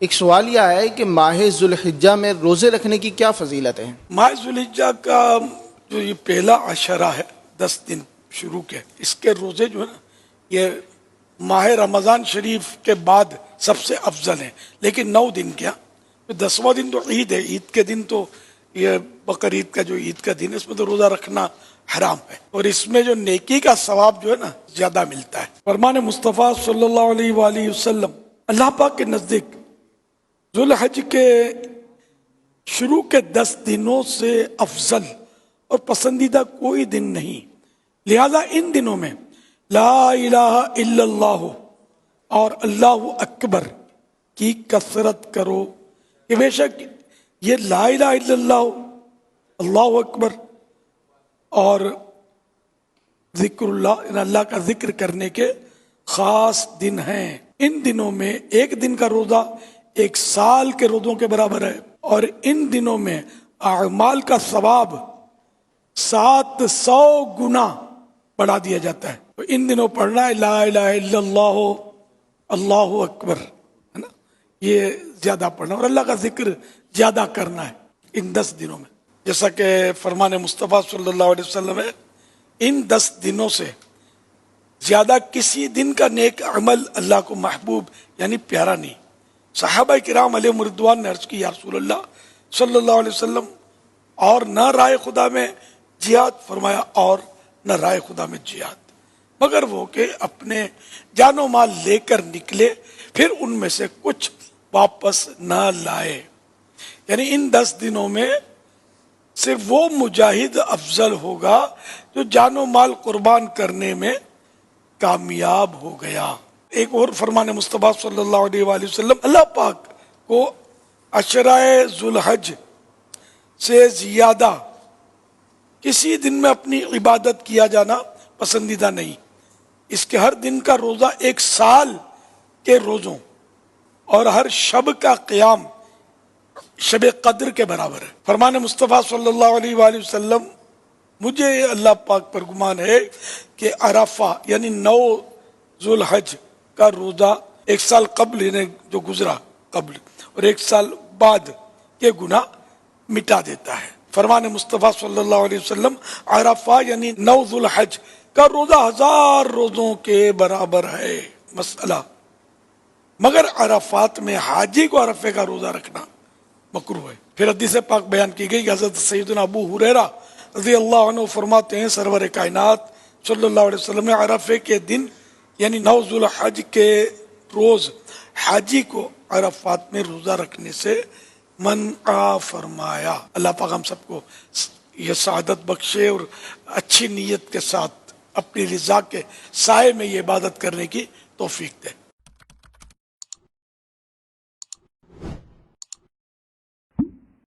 ایک سوال یہ آیا ہے کہ ماہ ذوالحجہ میں روزے رکھنے کی کیا فضیلت ہے؟ ماہ ذوالحجہ کا جو یہ پہلا عشرہ ہے 10 دن شروع کے، اس کے روزے جو ہے نا یہ ماہ رمضان شریف کے بعد سب سے افضل ہیں، لیکن 9 دن کیا 10واں دن تو عید ہے، عید کے دن تو یہ بقرعید کا جو عید کا دن ہے اس میں تو روزہ رکھنا حرام ہے، اور اس میں جو نیکی کا ثواب جو ہے نا زیادہ ملتا ہے۔ فرمان مصطفیٰ صلی اللہ علیہ وآلہ وسلم، اللہ پاک کے نزدیک ذوالحج کے شروع کے 10 دنوں سے افضل اور پسندیدہ کوئی دن نہیں، لہذا ان دنوں میں لا الہ الا اللہ اور اللہ اکبر کی کثرت کرو، کہ بے شک یہ لا الہ الا اللہ، اللہ اکبر اور ذکر اللہ، اللہ کا ذکر کرنے کے خاص دن ہیں۔ ان دنوں میں ایک دن کا روزہ 1 سال کے روزوں کے برابر ہے، اور ان دنوں میں اعمال کا ثواب 700 گنا بڑھا دیا جاتا ہے۔ تو ان دنوں پڑھنا ہے لا الہ الا اللہ، اللہ اکبر، ہے نا، یہ زیادہ پڑھنا اور اللہ کا ذکر زیادہ کرنا ہے ان 10 دنوں میں، جیسا کہ فرمان مصطفیٰ صلی اللہ علیہ وسلم ہے، ان 10 دنوں سے زیادہ کسی دن کا نیک عمل اللہ کو محبوب یعنی پیارا نہیں۔ صحابہ کرام علیہم رضوان نے عرض کی، یا رسول اللہ صلی اللہ علیہ وسلم، اور نہ رائے خدا میں جہاد؟ فرمایا اور نہ رائے خدا میں جہاد، مگر وہ کہ اپنے جان و مال لے کر نکلے پھر ان میں سے کچھ واپس نہ لائے۔ یعنی ان 10 دنوں میں صرف وہ مجاہد افضل ہوگا جو جان و مال قربان کرنے میں کامیاب ہو گیا۔ ایک اور فرمان مصطفیٰ صلی اللہ علیہ وآلہ وسلم، اللہ پاک کو عشرہ ذوالحج سے زیادہ کسی دن میں اپنی عبادت کیا جانا پسندیدہ نہیں، اس کے ہر دن کا روزہ 1 سال کے روزوں اور ہر شب کا قیام شب قدر کے برابر ہے۔ فرمان مصطفیٰ صلی اللہ علیہ وآلہ وسلم، مجھے اللہ پاک پر گمان ہے کہ عرفہ یعنی 9 ذوالحج کا روزہ 1 سال قبل یعنی جو گزرا قبل اور 1 سال بعد کے گناہ مٹا دیتا ہے۔ فرمان مصطفیٰ صلی اللہ علیہ وسلم، عرفہ یعنی 9 ذوالحج کا روزہ 1000 روزوں کے برابر ہے۔ مسئلہ، مگر عرفات میں حاجی کو عرفے کا روزہ رکھنا مکروہ ہے۔ پھر حدیث پاک بیان کی گئی کہ حضرت سیدنا ابو ہریرہ رضی اللہ عنہ فرماتے ہیں، سرور کائنات صلی اللہ علیہ وسلم نے عرفے کے دن یعنی 9 ذوالحج کے روز حاجی کو عرفات میں روزہ رکھنے سے منع فرمایا۔ اللہ پاک ہم سب کو یہ سعادت بخشے اور اچھی نیت کے ساتھ اپنی رضا کے سائے میں یہ عبادت کرنے کی توفیق دے۔